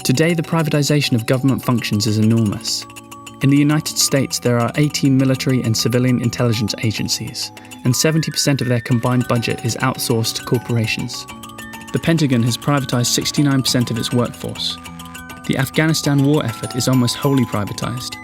Today, the privatization of government functions is enormous. In the United States, there are 18 military and civilian intelligence agencies, and 70% of their combined budget is outsourced to corporations. The Pentagon has privatized 69% of its workforce. The Afghanistan war effort is almost wholly privatized.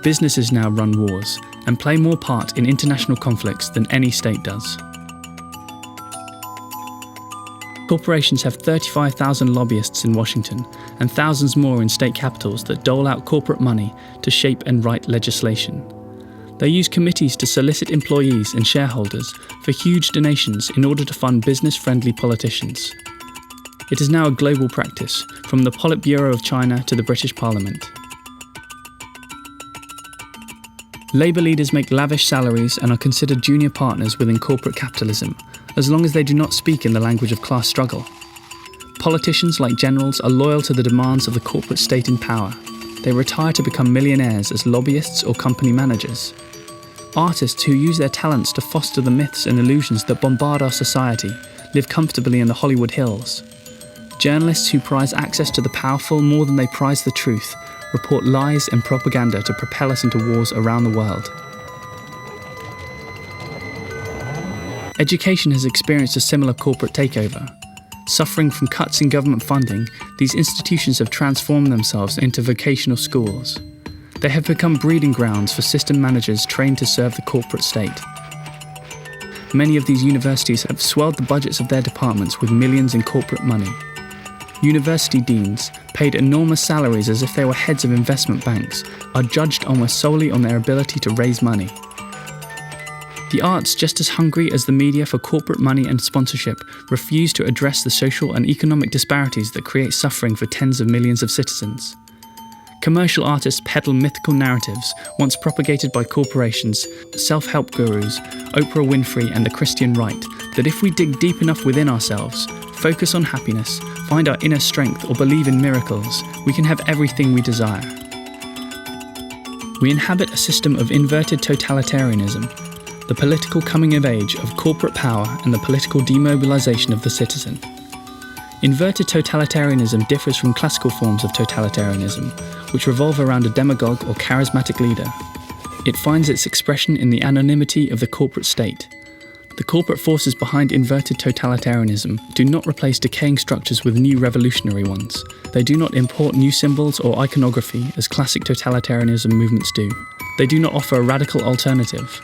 Businesses now run wars and play more part in international conflicts than any state does. Corporations have 35,000 lobbyists in Washington and thousands more in state capitals that dole out corporate money to shape and write legislation. They use committees to solicit employees and shareholders for huge donations in order to fund business-friendly politicians. It is now a global practice, from the Politburo of China to the British Parliament. Labour leaders make lavish salaries and are considered junior partners within corporate capitalism, as long as they do not speak in the language of class struggle. Politicians, like generals, are loyal to the demands of the corporate state in power. They retire to become millionaires as lobbyists or company managers. Artists who use their talents to foster the myths and illusions that bombard our society live comfortably in the Hollywood Hills. Journalists who prize access to the powerful more than they prize the truth report lies and propaganda to propel us into wars around the world. Education has experienced a similar corporate takeover. Suffering from cuts in government funding, these institutions have transformed themselves into vocational schools. They have become breeding grounds for system managers trained to serve the corporate state. Many of these universities have swelled the budgets of their departments with millions in corporate money. University deans, paid enormous salaries as if they were heads of investment banks, are judged almost solely on their ability to raise money. The arts, just as hungry as the media for corporate money and sponsorship, refuse to address the social and economic disparities that create suffering for tens of millions of citizens. Commercial artists peddle mythical narratives once propagated by corporations, self-help gurus, Oprah Winfrey and the Christian right, that if we dig deep enough within ourselves, focus on happiness, find our inner strength or believe in miracles, we can have everything we desire. We inhabit a system of inverted totalitarianism, the political coming of age of corporate power and the political demobilization of the citizen. Inverted totalitarianism differs from classical forms of totalitarianism, which revolve around a demagogue or charismatic leader. It finds its expression in the anonymity of the corporate state. The corporate forces behind inverted totalitarianism do not replace decaying structures with new revolutionary ones. They do not import new symbols or iconography as classic totalitarianism movements do. They do not offer a radical alternative.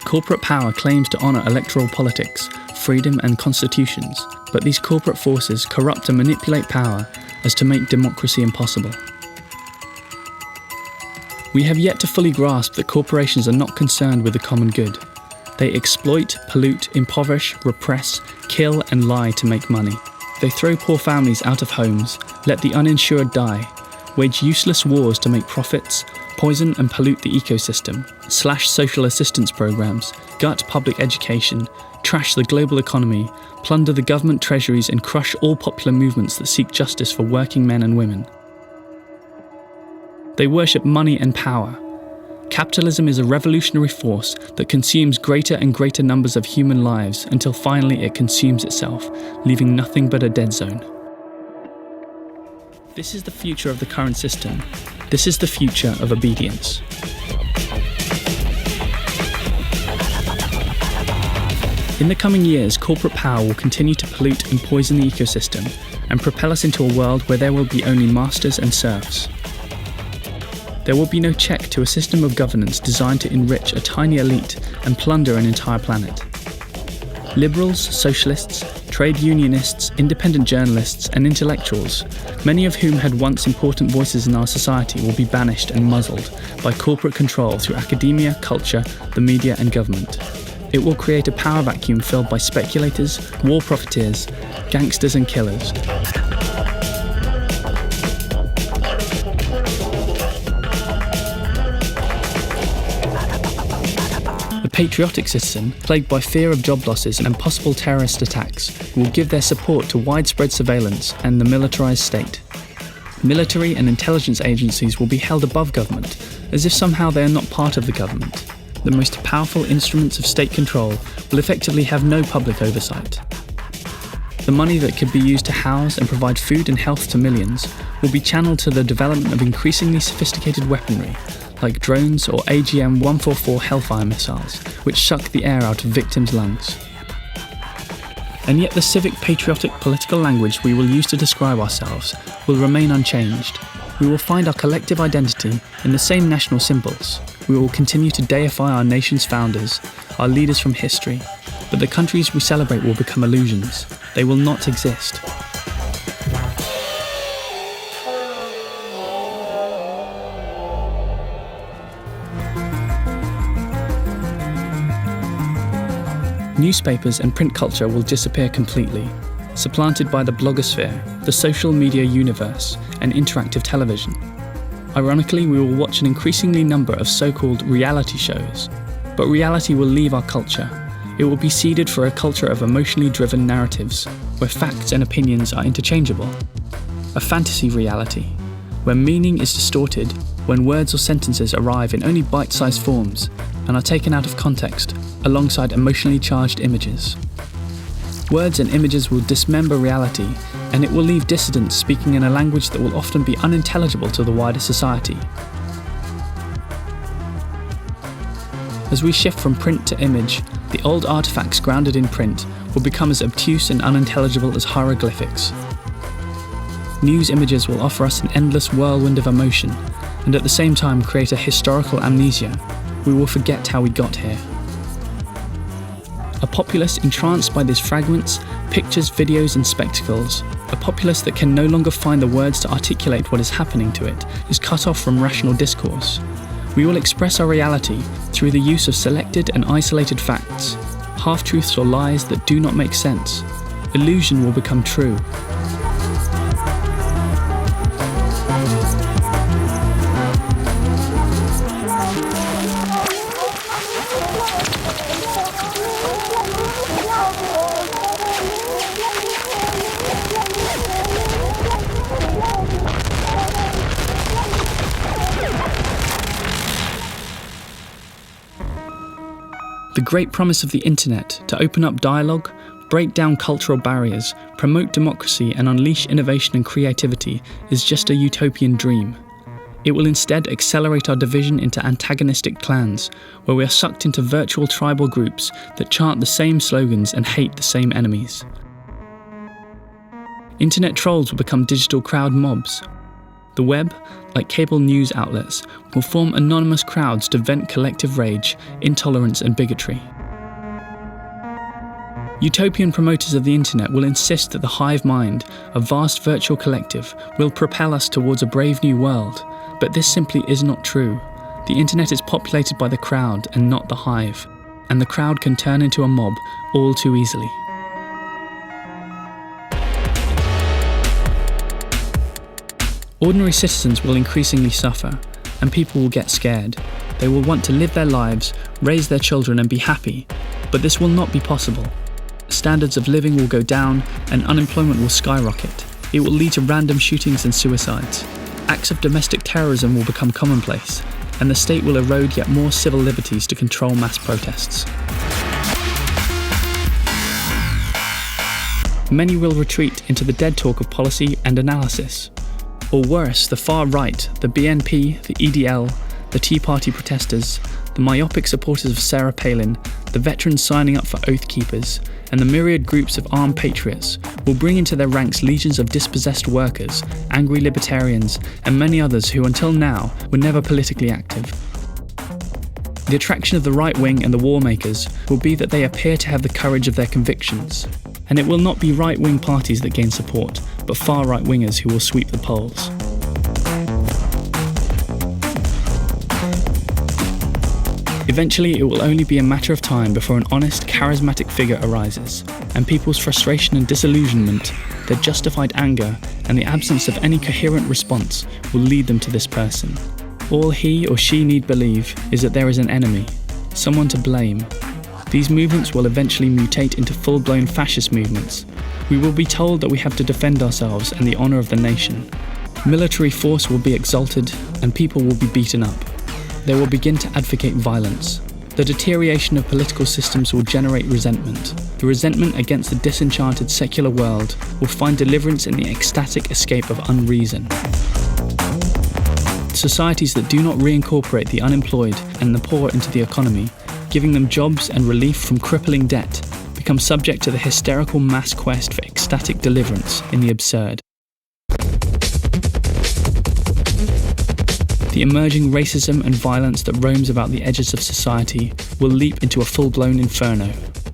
Corporate power claims to honour electoral politics, freedom and constitutions, but these corporate forces corrupt and manipulate power as to make democracy impossible. We have yet to fully grasp that corporations are not concerned with the common good. They exploit, pollute, impoverish, repress, kill and lie to make money. They throw poor families out of homes, let the uninsured die, wage useless wars to make profits, poison and pollute the ecosystem, slash social assistance programs, gut public education, trash the global economy, plunder the government treasuries and crush all popular movements that seek justice for working men and women. They worship money and power. Capitalism is a revolutionary force that consumes greater and greater numbers of human lives until finally it consumes itself, leaving nothing but a dead zone. This is the future of the current system. This is the future of obedience. In the coming years, corporate power will continue to pollute and poison the ecosystem and propel us into a world where there will be only masters and serfs. There will be no check to a system of governance designed to enrich a tiny elite and plunder an entire planet. Liberals, socialists, trade unionists, independent journalists and intellectuals, many of whom had once important voices in our society, will be banished and muzzled by corporate control through academia, culture, the media and government. It will create a power vacuum filled by speculators, war profiteers, gangsters and killers. The patriotic citizen, plagued by fear of job losses and possible terrorist attacks, will give their support to widespread surveillance and the militarized state. Military and intelligence agencies will be held above government, as if somehow they are not part of the government. The most powerful instruments of state control will effectively have no public oversight. The money that could be used to house and provide food and health to millions will be channeled to the development of increasingly sophisticated weaponry, like drones or AGM-144 Hellfire missiles, which suck the air out of victims' lungs. And yet the civic, patriotic, political language we will use to describe ourselves will remain unchanged. We will find our collective identity in the same national symbols. We will continue to deify our nation's founders, our leaders from history, but the countries we celebrate will become illusions. They will not exist. Newspapers and print culture will disappear completely, supplanted by the blogosphere, the social media universe, and interactive television. Ironically, we will watch an increasingly number of so-called reality shows, but reality will leave our culture. It will be ceded for a culture of emotionally driven narratives, where facts and opinions are interchangeable. A fantasy reality, where meaning is distorted when words or sentences arrive in only bite-sized forms and are taken out of context, alongside emotionally charged images. Words and images will dismember reality, and it will leave dissidents speaking in a language that will often be unintelligible to the wider society. As we shift from print to image, the old artifacts grounded in print will become as obtuse and unintelligible as hieroglyphics. News images will offer us an endless whirlwind of emotion, and at the same time create a historical amnesia. We will forget how we got here. A populace entranced by these fragments, pictures, videos and spectacles, a populace that can no longer find the words to articulate what is happening to it, is cut off from rational discourse. We will express our reality through the use of selected and isolated facts, half-truths or lies that do not make sense. Illusion will become true. The great promise of the internet to open up dialogue, break down cultural barriers, promote democracy and unleash innovation and creativity is just a utopian dream. It will instead accelerate our division into antagonistic clans, where we are sucked into virtual tribal groups that chant the same slogans and hate the same enemies. Internet trolls will become digital crowd mobs. The web, like cable news outlets, will form anonymous crowds to vent collective rage, intolerance and bigotry. Utopian promoters of the internet will insist that the hive mind, a vast virtual collective, will propel us towards a brave new world, but this simply is not true. The internet is populated by the crowd and not the hive, and the crowd can turn into a mob all too easily. Ordinary citizens will increasingly suffer, and people will get scared. They will want to live their lives, raise their children and be happy, but this will not be possible. Standards of living will go down and unemployment will skyrocket. It will lead to random shootings and suicides. Acts of domestic terrorism will become commonplace, and the state will erode yet more civil liberties to control mass protests. Many will retreat into the dead talk of policy and analysis. Or worse, the far right, the BNP, the EDL, the Tea Party protesters, the myopic supporters of Sarah Palin, the veterans signing up for Oath Keepers, and the myriad groups of armed patriots will bring into their ranks legions of dispossessed workers, angry libertarians, and many others who until now were never politically active. The attraction of the right wing and the war makers will be that they appear to have the courage of their convictions. And it will not be right-wing parties that gain support, but far right-wingers who will sweep the polls. Eventually, it will only be a matter of time before an honest, charismatic figure arises, and people's frustration and disillusionment, their justified anger, and the absence of any coherent response will lead them to this person. All he or she need believe is that there is an enemy, someone to blame. These movements will eventually mutate into full-blown fascist movements. We will be told that we have to defend ourselves and the honour of the nation. Military force will be exalted and people will be beaten up. They will begin to advocate violence. The deterioration of political systems will generate resentment. The resentment against the disenchanted secular world will find deliverance in the ecstatic escape of unreason. Societies that do not reincorporate the unemployed and the poor into the economy, giving them jobs and relief from crippling debt, become subject to the hysterical mass quest for ecstatic deliverance in the absurd. The emerging racism and violence that roams about the edges of society will leap into a full-blown inferno.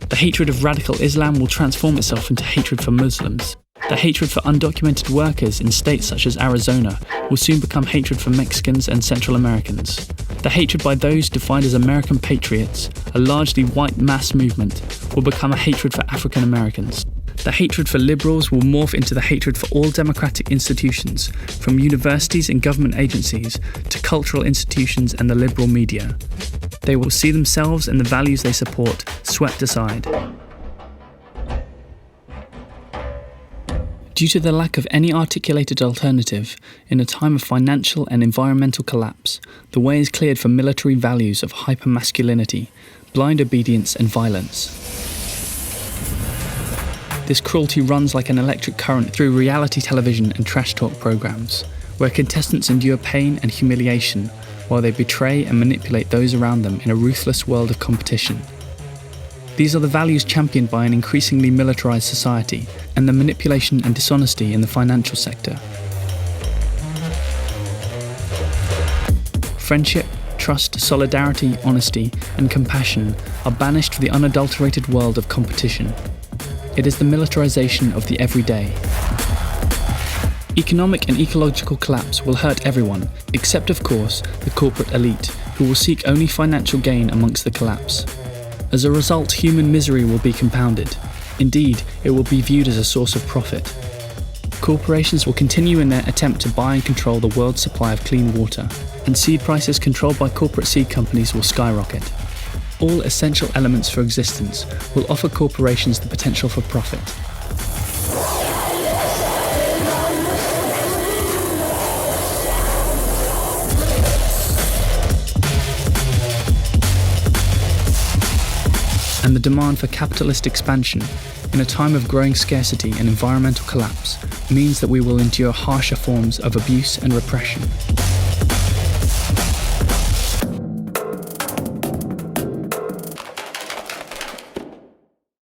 The hatred of radical Islam will transform itself into hatred for Muslims. The hatred for undocumented workers in states such as Arizona will soon become hatred for Mexicans and Central Americans. The hatred by those defined as American patriots, a largely white mass movement, will become a hatred for African Americans. The hatred for liberals will morph into the hatred for all democratic institutions, from universities and government agencies to cultural institutions and the liberal media. They will see themselves and the values they support swept aside. Due to the lack of any articulated alternative, in a time of financial and environmental collapse, the way is cleared for military values of hypermasculinity, blind obedience and violence. This cruelty runs like an electric current through reality television and trash talk programs, where contestants endure pain and humiliation while they betray and manipulate those around them in a ruthless world of competition. These are the values championed by an increasingly militarized society and the manipulation and dishonesty in the financial sector. Friendship, trust, solidarity, honesty, and compassion are banished for the unadulterated world of competition. It is the militarization of the everyday. Economic and ecological collapse will hurt everyone, except of course the corporate elite, who will seek only financial gain amongst the collapse. As a result, human misery will be compounded. Indeed, it will be viewed as a source of profit. Corporations will continue in their attempt to buy and control the world's supply of clean water, and seed prices controlled by corporate seed companies will skyrocket. All essential elements for existence will offer corporations the potential for profit. And the demand for capitalist expansion, in a time of growing scarcity and environmental collapse, means that we will endure harsher forms of abuse and repression.